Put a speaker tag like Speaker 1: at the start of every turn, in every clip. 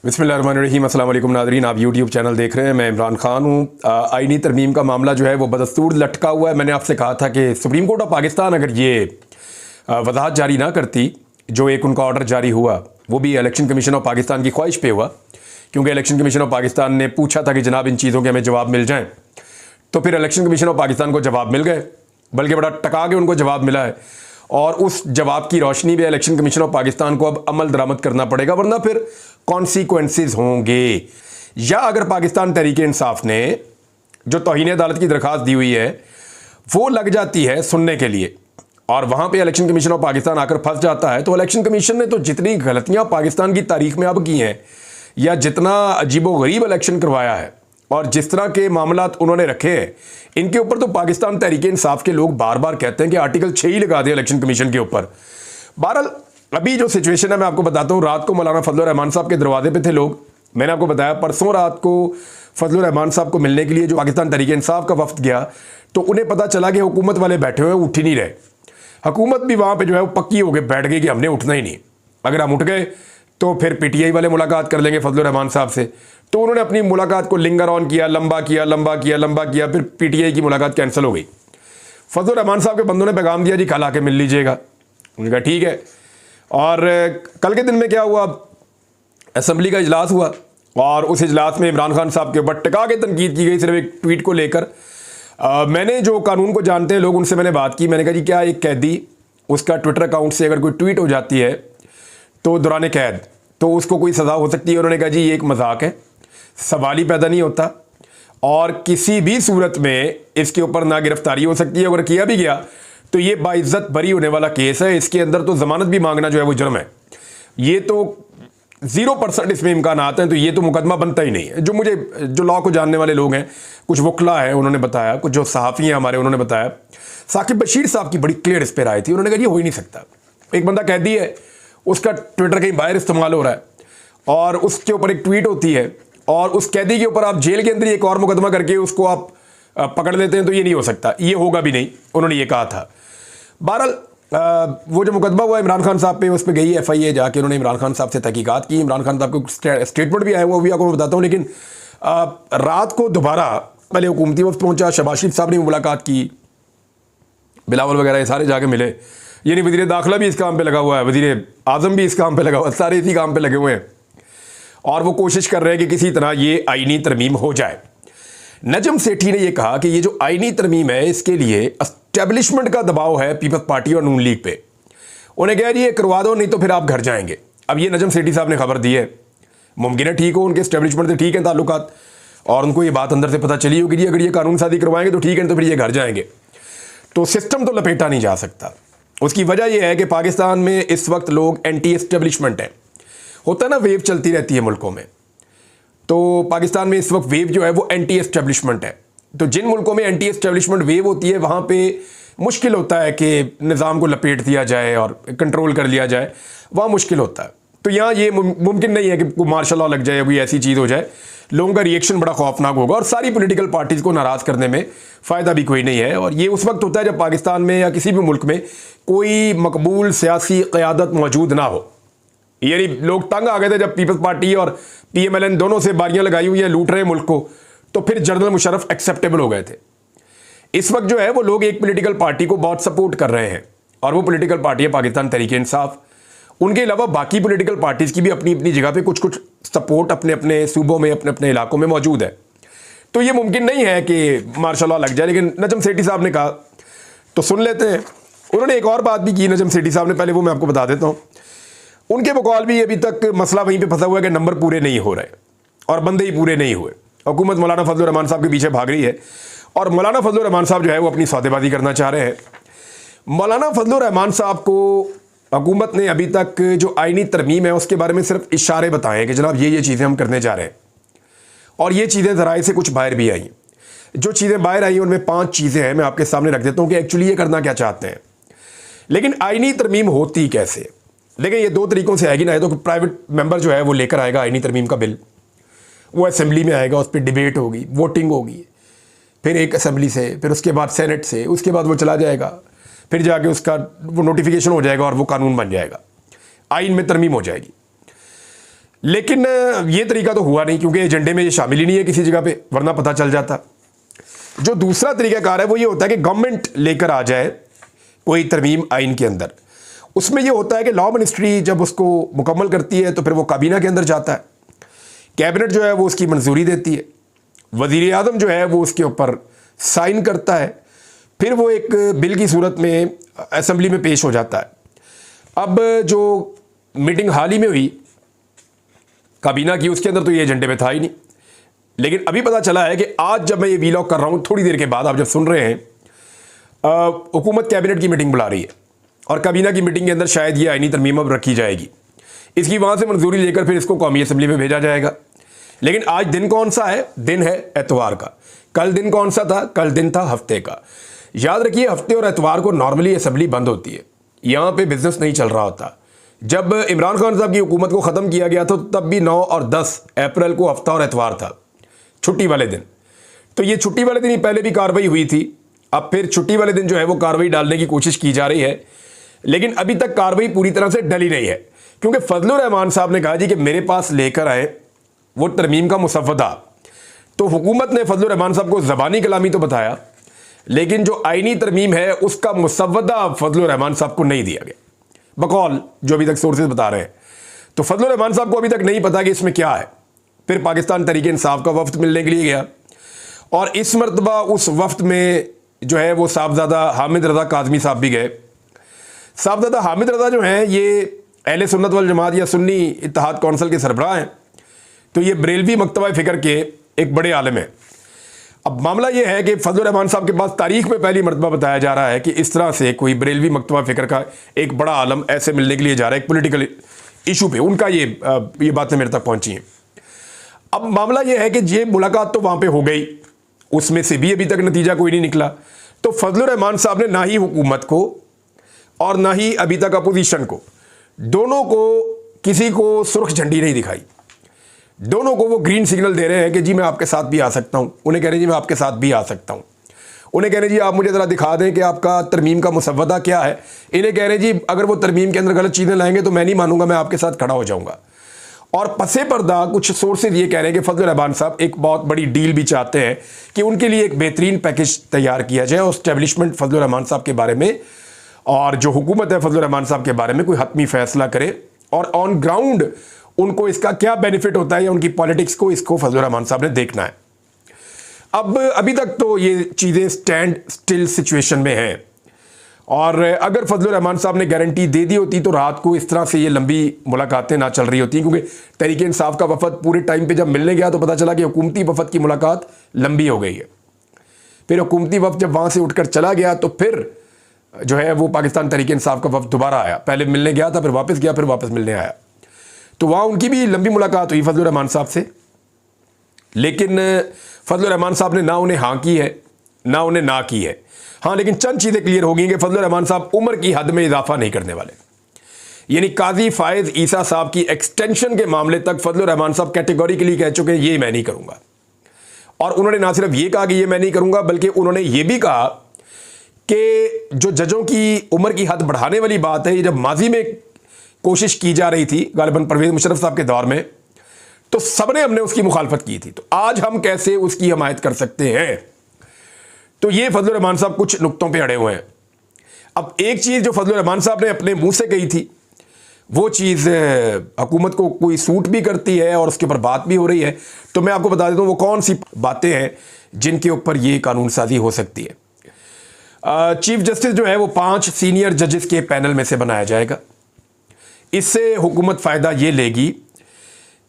Speaker 1: बिस्मिल्लाहिर्रहमानिर्रहीम। अस्सलाम वालेकुम नाज़रीन, आप यूट्यूब चैनल देख रहे हैं। मैं इमरान खान हूँ। आईनी तरमीम का मामला जो है वो बदस्तूर लटका हुआ है। मैंने आपसे कहा था कि सुप्रीम कोर्ट ऑफ पाकिस्तान अगर ये वजाहत जारी ना करती, जो एक उनका ऑर्डर जारी हुआ वो भी इलेक्शन कमीशन ऑफ पाकिस्तान की ख्वाहिश पे हुआ, क्योंकि इलेक्शन कमीशन ऑफ पाकिस्तान ने पूछा था कि जनाब इन चीज़ों के हमें जवाब मिल जाएँ, तो फिर इलेक्शन कमीशन ऑफ पाकिस्तान को जवाब मिल गए, बल्कि बड़ा टका के उनको जवाब मिला है। और उस जवाब की रोशनी में इलेक्शन कमीशन ऑफ पाकिस्तान को अब अमल दरामद करना पड़ेगा, वरना फिर कॉन्सिक्वेंसेस होंगे। या अगर पाकिस्तान तहरीक इंसाफ ने जो तौहीन अदालत की दरखास्त दी हुई है वो लग जाती है सुनने के लिए और वहां पे इलेक्शन कमीशन ऑफ पाकिस्तान आकर फंस जाता है, तो इलेक्शन कमीशन ने तो जितनी गलतियां पाकिस्तान की तारीख में अब की हैं, या जितना अजीबोगरीब इलेक्शन करवाया है और जिस तरह के मामलात उन्होंने रखे हैं, इनके ऊपर तो पाकिस्तान तहरीक इंसाफ के लोग बार बार कहते हैं कि आर्टिकल 6 ही लगा दें इलेक्शन कमीशन के ऊपर। बहरहाल अभी जो सिचुएशन है मैं आपको बताता हूँ। रात को मौलाना फजलुर रहमान साहब के दरवाजे पे थे लोग। मैंने आपको बताया परसों रात को फजलुर रहमान साहब को मिलने के लिए जो पाकिस्तान तहरीक इंसाफ का वफ्द गया, तो उन्हें पता चला कि हुकूमत वाले बैठे हुए उठ ही नहीं रहे। हुकूमत भी वहाँ पर जो है वो पक्की हो गई, बैठ गई कि हमने उठना ही नहीं। अगर हम उठ गए तो फिर पीटीआई वाले मुलाकात कर लेंगे फजलुर रहमान साहब से। तो उन्होंने अपनी मुलाकात को लिंगर ऑन किया, लंबा किया, फिर पीटीआई की मुलाकात कैंसिल हो गई। फजलुर रहमान साहब के बंदों ने पैगाम दिया, जी कल आके मिल लीजिएगा। उन्होंने कहा ठीक है। और कल के दिन में क्या हुआ, असम्बली का इजलास हुआ और उस इजलास में इमरान खान साहब के ऊपर टिका के तनकीद की गई, सिर्फ एक ट्वीट को लेकर। मैंने जो कानून को जानते हैं लोग, उनसे मैंने बात की। मैंने कहा जी क्या एक कैदी, उसका ट्विटर अकाउंट से अगर कोई ट्वीट हो जाती है तो दौरान कैद, तो उसको कोई सज़ा हो सकती है? उन्होंने कहा जी ये एक मजाक है, सवाल ही पैदा नहीं होता और किसी भी सूरत में इसके ऊपर ना गिरफ्तारी हो सकती है। अगर किया भी गया तो ये बाइज्जत बरी होने वाला केस है। इसके अंदर तो जमानत भी मांगना जो है वो जुर्म है। ये तो 0% इसमें इम्कान आते हैं, तो ये तो मुकदमा बनता ही नहीं है। जो लॉ को जानने वाले लोग हैं, कुछ वकला है उन्होंने बताया, कुछ जो सहाफ़ी हैं हमारे उन्होंने बताया। साकिब बशीर साहब की बड़ी क्लियर इस पर राय थी। उन्होंने कहा ये हो ही नहीं सकता। एक बंदा कैदी है, उसका ट्विटर कहीं बाहर इस्तेमाल हो रहा है और उसके ऊपर एक ट्वीट होती है और उस कैदी के ऊपर आप जेल के अंदर एक और मुकदमा करके उसको आप पकड़ लेते हैं, तो ये नहीं हो सकता, ये होगा भी नहीं। उन्होंने ये कहा था। बहरहाल वो जो मुकदमा हुआ इमरान खान साहब पे, उस पर गई FIA जाके उन्होंने इमरान खान साहब से तहकीकात की। इमरान खान साहब को स्टेटमेंट भी आया, वो भी आपको मैं बताता हूँ। लेकिन रात को दोबारा पहले हुकूमती वफ्द पहुंचा, शहबाज शरीफ साहब ने मुलाकात की, बिलावल वगैरह ये सारे जाके मिले। यानी वज़ीर दाखिला भी इस काम पे लगा हुआ है, वज़ीर आज़म भी इस काम पे लगा हुआ है, सारे इसी काम पे लगे हुए हैं और वो कोशिश कर रहे हैं कि किसी तरह ये आईनी तरमीम हो जाए। नजम सेठी ने यह कहा कि ये जो आईनी तरमीम है इसके लिए एस्टेब्लिशमेंट का दबाव है पीपल्स पार्टी और नून लीग पे। उन्हें कह रही है करवा दो, नहीं तो फिर आप घर जाएंगे। अब ये नजम सेठी साहब ने खबर दी है। मुमकिन है ठीक हो, उनके एस्टेब्लिशमेंट से ठीक है ताल्लुकात और उनको ये बात अंदर से पता चली होगी, अगर ये कानून साजी करवाएंगे तो ठीक है, तो फिर ये घर जाएंगे। तो सिस्टम तो लपेटा नहीं जा सकता। उसकी वजह यह है कि पाकिस्तान में इस वक्त लोग एंटी एस्टेब्लिशमेंट हैं। होता है ना, वेव चलती रहती है मुल्कों में, तो पाकिस्तान में इस वक्त वेव जो है वो एंटी एस्टेब्लिशमेंट है। तो जिन मुल्कों में एंटी एस्टेब्लिशमेंट वेव होती है वहाँ पे मुश्किल होता है कि निज़ाम को लपेट दिया जाए और कंट्रोल कर लिया जाए, वहाँ मुश्किल होता है। तो यहाँ ये मुमकिन नहीं है कि कोई मार्शल लॉ लग जाए या कोई ऐसी चीज़ हो जाए। लोगों का रिएक्शन बड़ा खौफनाक होगा और सारी पॉलिटिकल पार्टीज़ को नाराज़ करने में फ़ायदा भी कोई नहीं है। और ये उस वक्त होता है जब पाकिस्तान में या किसी भी मुल्क में कोई मकबूल सियासी क़यादत मौजूद ना हो। यानी लोग तंग आ गए थे जब पीपल्स पार्टी और PMLN दोनों से बारियां लगाई हुई हैं, लूट रहे हैं मुल्क को, तो फिर जनरल मुशर्रफ एक्सेप्टेबल हो गए थे। इस वक्त जो है वो लोग एक पॉलिटिकल पार्टी को बहुत सपोर्ट कर रहे हैं और वो पॉलिटिकल पार्टी है पाकिस्तान तहरीक इंसाफ। उनके अलावा बाकी पॉलिटिकल पार्टीज़ की भी अपनी अपनी जगह पे कुछ कुछ सपोर्ट अपने अपने सूबों में, अपने अपने इलाकों में मौजूद है। तो ये मुमकिन नहीं है कि मार्शल लॉ लग जाए। लेकिन नजम सेठी साहब ने कहा तो सुन लेते हैं। उन्होंने एक और बात भी की नजम सेठी साहब ने, पहले वो मैं आपको बता देता हूँ। उनके बकौल भी अभी तक मसला वहीं पे फंसा हुआ है कि नंबर पूरे नहीं हो रहे और बंदे ही पूरे नहीं हुए। हुकूमत मौलाना फजलुर रहमान साहब के पीछे भाग रही है और मौलाना फजलुर रहमान साहब जो है वो अपनी सौदेबाजी करना चाह रहे हैं। मौलाना फजलुर रहमान साहब को हुकूमत ने अभी तक जो आईनी तरमीम है उसके बारे में सिर्फ इशारे बताए कि जनाब ये चीज़ें हम करने जा रहे हैं और ये चीज़ें ज़राए से कुछ बाहर भी आई। जो चीज़ें बाहर आई उनमें 5 चीज़ें हैं, मैं आपके सामने रख देता हूँ कि एक्चुअली ये करना क्या चाहते हैं। लेकिन आईनी तरमीम होती कैसे? लेकिन ये 2 तरीक़ों से आएगी ना। तो प्राइवेट मेंबर जो है वो लेकर आएगा आईनी तरमीम का बिल, वो असेंबली में आएगा, उस पर डिबेट होगी, वोटिंग होगी, फिर एक असेंबली से, फिर उसके बाद सेनेट से, उसके बाद वो चला जाएगा, फिर जाके उसका वो नोटिफिकेशन हो जाएगा और वो कानून बन जाएगा, आइन में तरमीम हो जाएगी। लेकिन ये तरीका तो हुआ नहीं, क्योंकि एजेंडे में ये शामिल ही नहीं है किसी जगह पे, वरना पता चल जाता। जो दूसरा तरीकाकार है वो ये होता है कि गवर्नमेंट लेकर आ जाए कोई तरमीम आइन के अंदर। उसमें ये होता है कि लॉ मिनिस्ट्री जब उसको मुकम्मल करती है तो फिर वो काबीना के अंदर जाता है, कैबिनेट जो है वो उसकी मंजूरी देती है, वज़ीर आज़म जो है वो उसके ऊपर साइन करता है, फिर वो एक बिल की सूरत में असेंबली में पेश हो जाता है। अब जो मीटिंग हाल ही में हुई काबीना की, उसके अंदर तो ये एजेंडे में था ही नहीं, लेकिन अभी पता चला है कि आज जब मैं ये वीलॉग कर रहा हूँ, थोड़ी देर के बाद आप जब सुन रहे हैं, हुकूमत कैबिनेट की मीटिंग बुला रही है और काबीना की मीटिंग के अंदर शायद ये आईनी तरमीम अब रखी जाएगी। इसकी वहाँ से मंजूरी लेकर फिर इसको कौमी असम्बली में भेजा जाएगा। लेकिन आज दिन कौन सा है? दिन है एतवार का। कल दिन कौन सा था? कल दिन था हफ्ते का। याद रखिए, हफ्ते और एतवार को नॉर्मली असम्बली बंद होती है, यहाँ पे बिजनेस नहीं चल रहा होता। जब इमरान खान साहब की हुकूमत को ख़त्म किया गया था तब भी 9 और 10 अप्रैल को हफ्ता और एतवार था, छुट्टी वाले दिन। तो ये छुट्टी वाले दिन ही पहले भी कार्रवाई हुई थी, अब फिर छुट्टी वाले दिन जो है वो कार्रवाई डालने की कोशिश की जा रही है, लेकिन अभी तक कार्रवाई पूरी तरह से डली नहीं है, क्योंकि फजलुर रहमान साहब ने कहा जी कि मेरे पास लेकर आए वो तरमीम का मुसव्वदा। तो हुकूमत ने फजलुर रहमान साहब को ज़बानी कलामी तो बताया, लेकिन जो आईनी तरमीम है उसका मुसव्वदा फजलुर रहमान साहब को नहीं दिया गया, बकौल जो अभी तक सोर्सेज बता रहे हैं। तो फजलुर रहमान साहब को अभी तक नहीं पता कि इसमें क्या है। फिर पाकिस्तान तहरीक इंसाफ का वफ्द मिलने के लिए गया और इस मरतबा उस वफ्द में जो है वो साहबजादा हामिद रज़ा काज़मी साहब भी गए। साहबजादा हामिद रज़ा जो हैं ये अहले सुन्नत वल जमात या सुन्नी इत्तेहाद कौंसिल के सरबराह हैं, तो ये बरेलवी मकतबा फ़िक्र के एक बड़े आलिम हैं। अब मामला ये है कि फजलुर रहमान साहब के पास तारीख में पहली मरतबा बताया जा रहा है कि इस तरह से कोई बरेलवी मकतबा फ़िक्र का एक बड़ा आलम ऐसे मिलने के लिए जा रहा है, एक पॉलिटिकल इशू पे उनका ये बातें मेरे तक पहुंची हैं। अब मामला ये है कि ये मुलाकात तो वहाँ पे हो गई, उसमें से भी अभी तक नतीजा कोई नहीं निकला। तो फजलुर रहमान साहब ने ना ही हुकूमत को और ना ही अभी तक अपोजिशन को, दोनों को किसी को सुर्ख झंडी नहीं दिखाई। दोनों को वो ग्रीन सिग्नल दे रहे हैं कि जी मैं आपके साथ भी आ सकता हूँ, उन्हें कह रहे हैं जी मैं आपके साथ भी आ सकता हूँ, उन्हें कह रहे हैं जी आप मुझे ज़रा दिखा दें कि आपका तरमीम का मुसव्वदा क्या है, इन्हें कह रहे हैं जी अगर वो तरमीम के अंदर गलत चीज़ें लाएंगे तो मैं नहीं मानूंगा, मैं आपके साथ खड़ा हो जाऊँगा। और पसे पर्दा कुछ सोर्सेज ये कह रहे हैं कि फजलुर रहमान साहब एक बहुत बड़ी डील भी चाहते हैं कि उनके लिए एक बेहतरीन पैकेज तैयार किया जाए और एस्टेब्लिशमेंट फजलुर रहमान साहब के बारे में और जो हुकूमत है फजलुर रहमान साहब के बारे में कोई हतमी फैसला करे और ऑन ग्राउंड उनको इसका क्या बेनिफिट होता है या उनकी पॉलिटिक्स को, इसको फजलुर रहमान साहब ने देखना है। अब अभी तक तो ये चीज़ें स्टैंड स्टिल सिचुएशन में हैं और अगर फजलुर रहमान साहब ने गारंटी दे दी होती तो रात को इस तरह से ये लंबी मुलाकातें ना चल रही होती, क्योंकि तहरीक इंसाफ का वफद पूरे टाइम पे जब मिलने गया तो पता चला कि हुकूमती वफद की मुलाकात लंबी हो गई है। फिर हुकूमती वफद जब वहाँ से उठकर चला गया तो फिर जो है वो पाकिस्तान तहरीक इंसाफ का वफद दोबारा आया, पहले मिलने गया था, फिर वापस गया, फिर वापस मिलने आया। तो वहाँ उनकी भी लंबी मुलाकात हुई फजलुर रहमान साहब से, लेकिन फजलुर रहमान साहब ने ना उन्हें हाँ की है ना उन्हें ना की है। हाँ, लेकिन चंद चीज़ें क्लियर हो गई कि फजलुर रहमान साहब उम्र की हद में इजाफा नहीं करने वाले। यानी काजी फायज ईसा साहब की एक्सटेंशन के मामले तक फजलुर रहमान साहब कैटेगोरिकली कह चुके हैं ये मैं नहीं करूँगा। और उन्होंने ना सिर्फ ये कहा कि ये मैं नहीं करूँगा, बल्कि उन्होंने ये भी कहा कि जो जजों की उम्र की हद बढ़ाने वाली बात है, ये जब माजी में कोशिश की जा रही थी गालिबन परवेज़ मुशर्रफ साहब के दौर में, तो सबने हमने उसकी मुखालफत की थी, तो आज हम कैसे उसकी हमायत कर सकते हैं। तो ये फजलुर रहमान साहब कुछ नुक्तों पे अड़े हुए हैं। अब एक चीज़ जो फजलुर रहमान साहब ने अपने मुंह से कही थी वो चीज़ हुकूमत को कोई सूट भी करती है और उसके ऊपर बात भी हो रही है, तो मैं आपको बता देता हूँ वो कौन सी बातें हैं जिनके ऊपर ये कानून साजी हो सकती है। चीफ जस्टिस जो है वो 5 सीनियर जजेस के पैनल में से बनाया जाएगा। इससे हुकूमत फ़ायदा ये लेगी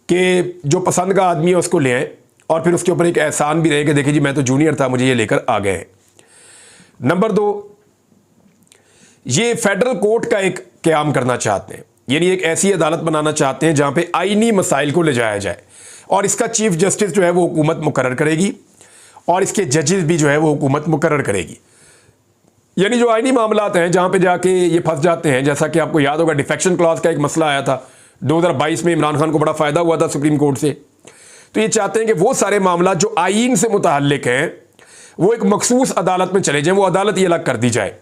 Speaker 1: कि जो पसंद का आदमी है उसको ले आए और फिर उसके ऊपर एक एहसान भी रहे कि देखिए जी मैं तो जूनियर था, मुझे ये लेकर आ गए हैं। नंबर 2, ये फेडरल कोर्ट का एक क़याम करना चाहते हैं, यानी एक ऐसी अदालत बनाना चाहते हैं जहाँ पे आईनी मसाइल को ले जाया जाए और इसका चीफ जस्टिस जो है वो हुकूमत मुकर्रर करेगी और इसके जजेस भी जो है वो हुकूमत मुकर्रर करेगी। यानी जो आईनी मामलात हैं जहाँ पे जाके ये फंस जाते हैं, जैसा कि आपको याद होगा डिफेक्शन क्लॉज का एक मसला आया था 2022 में, इमरान खान को बड़ा फ़ायदा हुआ था सुप्रीम कोर्ट से। तो ये चाहते हैं कि वो सारे मामला जो आईन से मुताल्लिक हैं वो एक मखसूस अदालत में चले जाएं, वो अदालत ये अलग कर दी जाए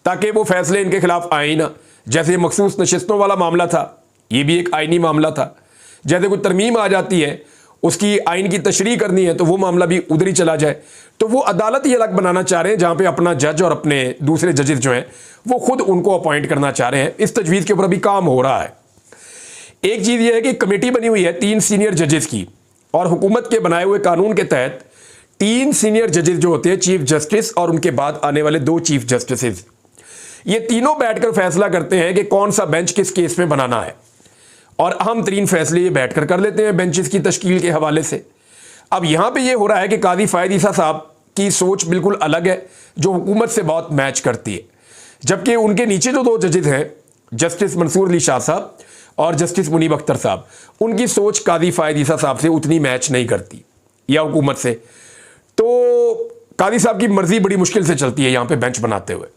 Speaker 1: ताकि वो फैसले इनके खिलाफ आए ना। जैसे मखसूस नशिस्तों वाला मामला था, ये भी एक आईनी मामला था, जैसे कोई तरमीम आ जाती है, उसकी आइन की तशरीह करनी है, तो वो मामला भी उधर ही चला जाए। तो वो अदालत ही अलग बनाना चाह रहे हैं जहां पे अपना जज और अपने दूसरे जजेस जो हैं वो खुद उनको अपॉइंट करना चाह रहे हैं। इस तजवीज़ के ऊपर अभी काम हो रहा है। एक चीज़ ये है कि कमेटी बनी हुई है 3 सीनियर जजेस की, और हुकूमत के बनाए हुए कानून के तहत 3 सीनियर जजेस जो होते हैं, चीफ जस्टिस और उनके बाद आने वाले 2 चीफ जस्टिस, ये तीनों बैठकर फैसला करते हैं कि कौन सा बेंच किस केस में बनाना है, और अहम तरीन फैसले ये बैठकर कर लेते हैं बेंचेस की तश्कील के हवाले से। अब यहां पे ये हो रहा है कि काजी फ़ायद ईसा साहब की सोच बिल्कुल अलग है, जो हुकूमत से बहुत मैच करती है, जबकि उनके नीचे जो 2 जजेस हैं, जस्टिस मंसूर अली शाह साहब और जस्टिस मुनीब अख्तर साहब, उनकी सोच काजी फ़ायद ईसा साहब से उतनी मैच नहीं करती, या हुकूमत से। तो काजी साहब की मर्जी बड़ी मुश्किल से चलती है यहाँ पे बेंच बनाते हुए।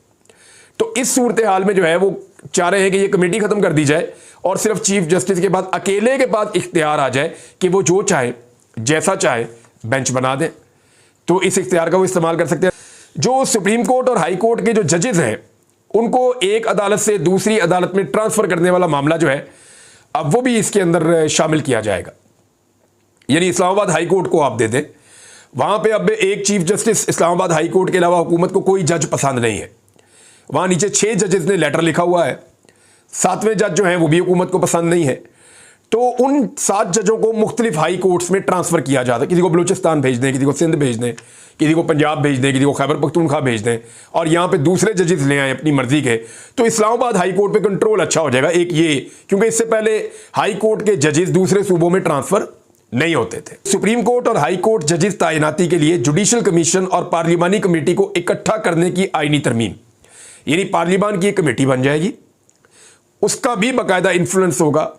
Speaker 1: तो इस सूरत हाल में जो है वो चाह रहे हैं कि ये कमेटी खत्म कर दी जाए और सिर्फ चीफ जस्टिस के बाद अकेले के पास इख्तियार आ जाए कि वो जो चाहे जैसा चाहे बेंच बना दें। तो इस इख्तियार का वो इस्तेमाल कर सकते हैं। जो सुप्रीम कोर्ट और हाई कोर्ट के जो जजेस हैं, उनको एक अदालत से दूसरी अदालत में ट्रांसफर करने वाला मामला जो है, अब वो भी इसके अंदर शामिल किया जाएगा। यानी इस्लामाबाद हाई कोर्ट को आप दे दें, वहां पे अब एक chief justice Islamabad high court के अलावा हुकूमत को कोई जज पसंद नहीं है। वहां नीचे 6 जजेस ने लेटर लिखा हुआ है, 7वें जज जो हैं वो भी हुकूमत को पसंद नहीं है। तो उन 7 जजों को मुख्तलिफ हाई कोर्ट्स में ट्रांसफर किया जाता है। किसी को बलूचिस्तान भेज दें, किसी को सिंध भेज दें, किसी को पंजाब भेज दें, किसी को खैबर पख्तूनख्वा भेज दें, और यहाँ पे दूसरे जजेस ले आए अपनी मर्जी के। तो इस्लामाबाद हाई कोर्ट पे कंट्रोल अच्छा हो जाएगा। एक ये, क्योंकि इससे पहले हाई कोर्ट के जजेस दूसरे सूबों में ट्रांसफर नहीं होते थे। सुप्रीम कोर्ट और हाई कोर्ट जजेस तैनाती के लिए जुडिशल कमीशन और पार्लिमानी कमेटी को इकट्ठा करने की आईनी तरमीम, यानी पार्लिमान की एक कमेटी बन जाएगी, उसका भी बाकायदा इन्फ्लुएंस होगा,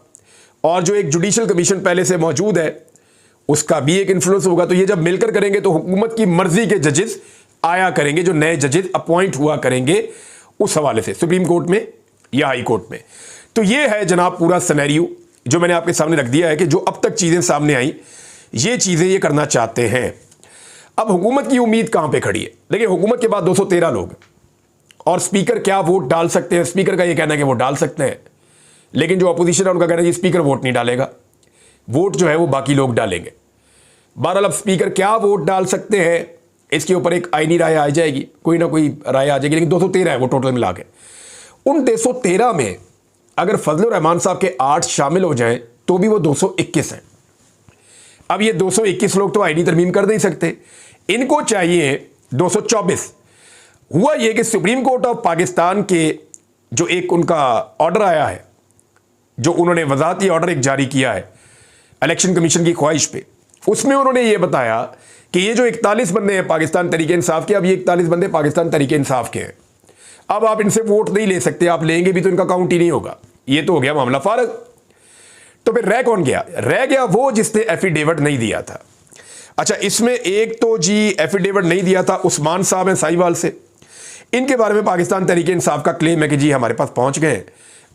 Speaker 1: और जो एक जुडिशल कमीशन पहले से मौजूद है उसका भी एक इन्फ्लुएंस होगा। तो ये जब मिलकर करेंगे तो हुकूमत की मर्जी के जजेस आया करेंगे, जो नए जजेस अपॉइंट हुआ करेंगे उस हवाले से सुप्रीम कोर्ट में या हाई कोर्ट में। तो ये है जनाब पूरा सिनेरियो जो मैंने आपके सामने रख दिया है कि जो अब तक चीज़ें सामने आई, ये चीज़ें ये करना चाहते हैं। अब हुकूमत की उम्मीद कहाँ पे खड़ी है? देखिए, हुकूमत के बाद 213 लोग, और स्पीकर क्या वोट डाल सकते हैं? स्पीकर का ये कहना है कि वो डाल सकते हैं, लेकिन जो अपोजिशन है उनका कहना है कि स्पीकर वोट नहीं डालेगा, वोट जो है वो बाकी लोग डालेंगे। बहरहाल अब स्पीकर क्या वोट डाल सकते हैं इसके ऊपर एक आईनी राय आ जाएगी, कोई ना कोई राय आ जाएगी, लेकिन 213 है वो टोटल मिला के। उन 213 में अगर फजलुर रहमान साहब के 8 शामिल हो जाएं तो भी वो 221 हैं। अब ये 221 लोग तो आईनी तरमीम कर नहीं सकते, इनको चाहिए 224। हुआ ये कि सुप्रीम कोर्ट ऑफ पाकिस्तान के जो एक उनका ऑर्डर आया है, जो उन्होंने वजाहती ऑर्डर एक जारी किया है इलेक्शन कमीशन की ख्वाहिश पे, उसमें उन्होंने ये बताया कि ये जो 41 बंदे हैं पाकिस्तान तहरीक इंसाफ के, अब ये 41 बंदे पाकिस्तान तहरीक इंसाफ के हैं। अब आप इनसे वोट नहीं ले सकते, आप लेंगे भी तो इनका काउंट ही नहीं होगा। ये तो हो गया मामला फारग। तो फिर रह कौन गया? रह गया वो जिसने एफिडेविट नहीं दिया था। अच्छा, इसमें एक तो जी एफिडेविट नहीं दिया था उस्मान साहब हैं साहिवाल से। इनके बारे में पाकिस्तान तहरीक इंसाफ का क्लेम है कि जी हमारे पास पहुंच गए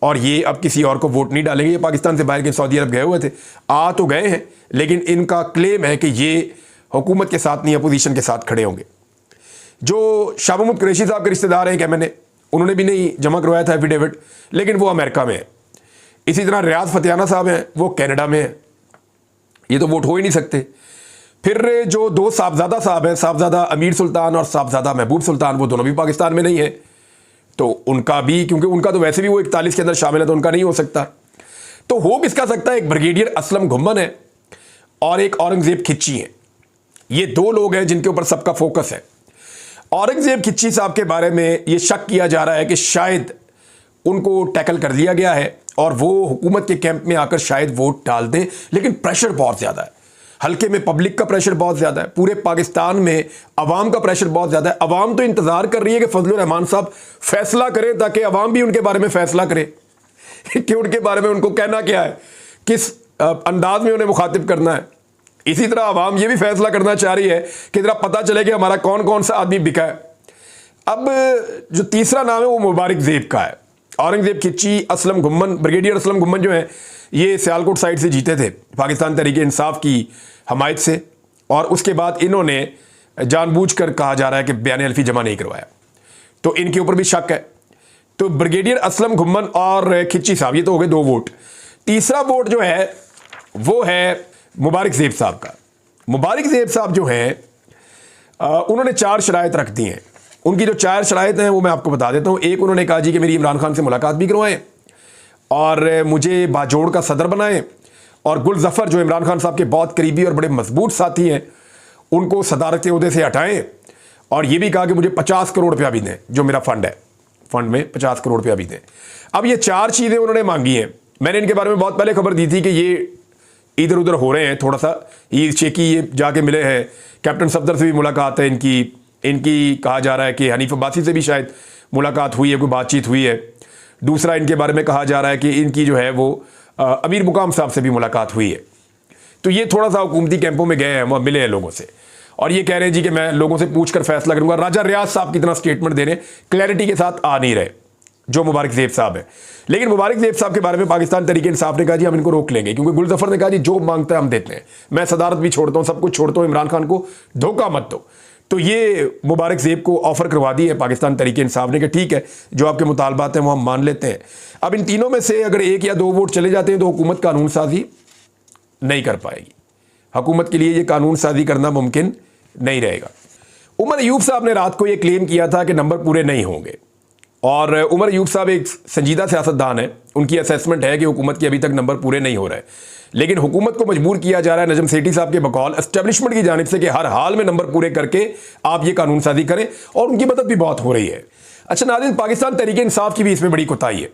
Speaker 1: और ये अब किसी और को वोट नहीं डालेंगे। ये पाकिस्तान से बाहर के सऊदी अरब गए हुए थे, आ तो गए हैं, लेकिन इनका क्लेम है कि ये हुकूमत के साथ नहीं अपोजिशन के साथ खड़े होंगे। जो शाह महमूद कुरैशी साहब के रिश्तेदार हैं क्या, उन्होंने भी नहीं जमा करवाया था एफिडेविट, लेकिन वो अमेरिका में है। इसी तरह रियाज फतियाना साहब हैं, वो कनाडा में है, ये तो वोट हो ही नहीं सकते। फिर जो 2 साहबजादा साहब हैं, साहबजादा अमीर सुल्तान और साहबजादा महबूब सुल्तान, वो दोनों भी पाकिस्तान में नहीं है, तो उनका भी, क्योंकि उनका तो वैसे भी वो 41 के अंदर शामिल है, तो उनका नहीं हो सकता। तो हो किसका सकता है? एक ब्रिगेडियर असलम घुम्मन है और एक औरंगजेब खिच्ची है। ये 2 लोग हैं जिनके ऊपर सबका फोकस है। औरंगजेब खिच्ची साहब के बारे में ये शक किया जा रहा है कि शायद उनको टैकल कर लिया गया है और वो हुकूमत के कैंप में आकर शायद वोट डाल दें, लेकिन प्रेशर बहुत ज़्यादा है। हल्के में पब्लिक का प्रेशर बहुत ज़्यादा है, पूरे पाकिस्तान में अवाम का प्रेशर बहुत ज़्यादा है। अवाम तो इंतज़ार कर रही है कि फजलुर रहमान साहब फैसला करें, ताकि अवाम भी उनके बारे में फैसला करे कि उनके बारे में उनको कहना क्या है, किस अंदाज में उन्हें मुखातिब करना है। इसी तरह अवाम ये भी फैसला करना चाह रही है कि जरा पता चले कि हमारा कौन कौन सा आदमी बिका है। अब जो तीसरा नाम है वो मुबारक ज़ेब का है। औरंगजेब खिच्ची, असलम घुम्मन, ब्रिगेडियर असलम घुम्मन जो है ये सियालकोट साइड से जीते थे पाकिस्तान तहरीक इंसाफ की हमायत से, और उसके बाद इन्होंने जानबूझकर कहा जा रहा है कि बयान हल्फी जमा नहीं करवाया, तो इनके ऊपर भी शक है। तो ब्रिगेडियर असलम घुम्मन और खिच्ची साहब, ये तो हो गए 2 वोट। तीसरा वोट जो है वो है मुबारक ज़ेब साहब का। मुबारक ज़ेब साहब जो हैं उन्होंने 4 शराइत रख दी हैं। उनकी जो 4 शराइत हैं वो मैं आपको बता देता हूँ। एक, उन्होंने कहा जी कि मेरी इमरान खान से मुलाकात भी करवाएं और मुझे बाजोड़ का सदर बनाएं, और गुल जफ़र जो इमरान खान साहब के बहुत करीबी और बड़े मजबूत साथी हैं उनको सदारत के ओहदे से हटाएं, और ये भी कहा कि मुझे 50 करोड़ रुपया भी दें, जो मेरा फंड है, फंड में 50 करोड़ रुपया भी दें। अब ये 4 चीज़ें उन्होंने मांगी हैं। मैंने इनके बारे में बहुत पहले खबर दी थी कि ये इधर उधर हो रहे हैं थोड़ा सा, ये शेखी ये जाके मिले हैं, कैप्टन सफदर से भी मुलाकात है इनकी कहा जा रहा है कि हनीफ अब्बासी से भी शायद मुलाकात हुई है, कोई बातचीत हुई है। दूसरा, इनके बारे में कहा जा रहा है कि इनकी जो है वो अमीर मुकाम साहब से भी मुलाकात हुई है। तो ये थोड़ा सा हुकूमती कैंपों में गए हैं, वहाँ मिले हैं लोगों से, और ये कह रहे हैं जी कि मैं लोगों से पूछ कर फैसला करूंगा। राजा रियाज साहब की तरह स्टेटमेंट दे रहे हैं, क्लैरिटी के साथ आ नहीं रहे जो मुबारक ज़ेब साहब है। लेकिन मुबारक ज़ेब साहब के बारे में पाकिस्तान तहरीक इंसाफ ने कहा जी हम इनको रोक लेंगे, क्योंकि गुल जफ़र ने कहा जी जो मांगता है हम देते हैं, मैं सदारत भी छोड़ता हूँ, सब कुछ छोड़ता हूँ, इमरान खान को धोखा मत दो। तो ये मुबारक ज़ेब को ऑफर करवा दी है पाकिस्तान तहरीक इंसाफ ने कि ठीक है जो आपके मुतालबात हैं वो हम मान लेते हैं। अब इन तीनों में से अगर 1 या 2 वोट चले जाते हैं तो हुकूमत कानून साजी नहीं कर पाएगी। हुकूमत के लिए ये कानून साजी करना मुमकिन नहीं रहेगा। उमर अयूब साहब ने रात को ये क्लेम किया था कि नंबर पूरे नहीं होंगे, और उमर अयूब साहब एक संजीदा सियासतदान है, उनकी असेसमेंट है कि हुकूमत के अभी तक नंबर पूरे नहीं हो रहे, लेकिन हुकूमत को मजबूर किया जा रहा है नजम सेठी साहब के बकौल एस्टेब्लिशमेंट की जानिब से कि हर हाल में नंबर पूरे करके आप ये कानून साजी करें, और उनकी मदद भी बहुत हो रही है। अच्छा नाज़रीन, पाकिस्तान तहरीक इंसाफ की भी इसमें बड़ी कोताही है।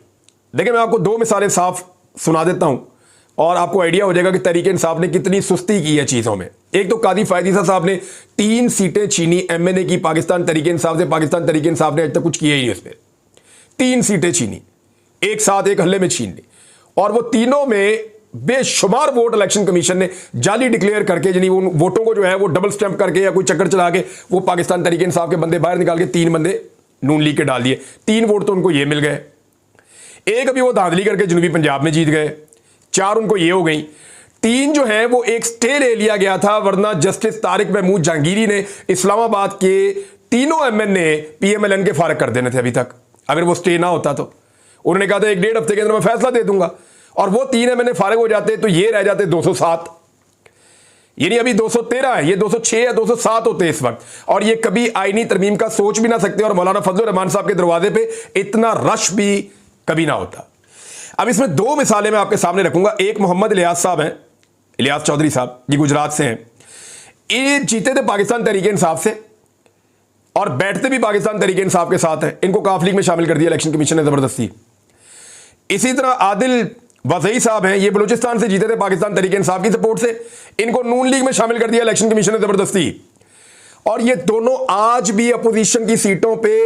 Speaker 1: देखिए मैं आपको 2 मिसालें साफ सुना देता हूँ और आपको आइडिया हो जाएगा कि तहरीक इंसाफ ने कितनी सुस्ती की है चीज़ों में। एक तो कादी फायदीसा साहब ने 3 सीटें छीनी MNA की पाकिस्तान तहरीक इंसाफ से, पाकिस्तान तहरीक इंसाफ ने आज तक कुछ किया ही नहीं उस पर। 3 सीटें छीनी, एक साथ एक हल्ले में छीन ली, और वो तीनों में बेशुमार वोट इलेक्शन कमीशन ने जाली डिक्लेयर करके, यानी उन वोटों को जो है वो डबल स्टैंप करके या कोई चक्कर चला के वो पाकिस्तान तहरीक इंसाफ के बंदे बाहर निकाल के 3 बंदे नून लीग के डाल दिए। 3 वोट तो उनको ये मिल गए, एक अभी वो धांधली करके जनूबी पंजाब में जीत गए, 4 उनको ये हो गई। 3 जो है वो एक स्टे ले लिया गया था, वरना जस्टिस तारिक महमूद जहांगीरी ने इस्लामाबाद के तीनों MNA PMLN के फारग कर देने थे अभी तक, अगर वो स्टे ना होता तो। उन्होंने कहा था 1-1.5 हफ्ते के अंदर मैं फैसला दे दूंगा, और वो 3 MNA फारग हो जाते तो ये रह जाते 207, यानी अभी 213 है, ये 206 या 207 होते इस वक्त, और ये कभी आईनी तरमीम का सोच भी ना सकते, और मौलाना फजल रहमान साहब के दरवाजे पे इतना रश भी कभी ना होता। अब इसमें 2 मिसालें मैं आपके सामने रखूंगा। एक मोहम्मद इलियास साहब हैं, इलियास चौधरी साहब, ये गुजरात से हैं। ये जीते थे पाकिस्तान तहरीक इंसाफ से और बैठते भी पाकिस्तान तहरीक इंसाफ के साथ हैं। इनको काफ लीग में शामिल कर दिया इलेक्शन कमीशन ने जबरदस्ती। इसी तरह आदिल वज़ई साहब हैं, ये बलूचिस्तान से जीते थे पाकिस्तान तहरीक इंसाफ की सपोर्ट से, इनको नून लीग में शामिल कर दिया इलेक्शन कमीशन ने जबरदस्ती। और ये दोनों आज भी अपोजिशन की सीटों पे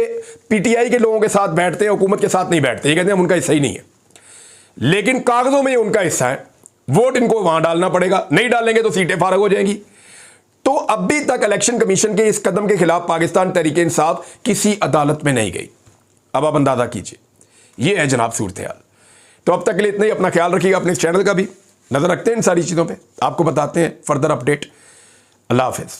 Speaker 1: PTI के लोगों के साथ बैठते हैं, हुकूमत के साथ नहीं बैठते। ये कहते हैं उनका हिस्सा ही नहीं है, लेकिन कागजों में उनका हिस्सा है। वोट इनको वहां डालना पड़ेगा, नहीं डालेंगे तो सीटें फारग हो जाएंगी। तो अभी तक इलेक्शन कमीशन के इस कदम के खिलाफ पाकिस्तान तहरीक इंसाफ किसी अदालत में नहीं गई। अब आप अंदाजा कीजिए, यह है जनाब सूरत हाल। तो अब तक के लिए इतना ही। अपना ख्याल रखिएगा, अपने चैनल का भी नजर रखते हैं इन सारी चीजों पे, आपको बताते हैं फर्दर अपडेट। अल्लाह हाफिज।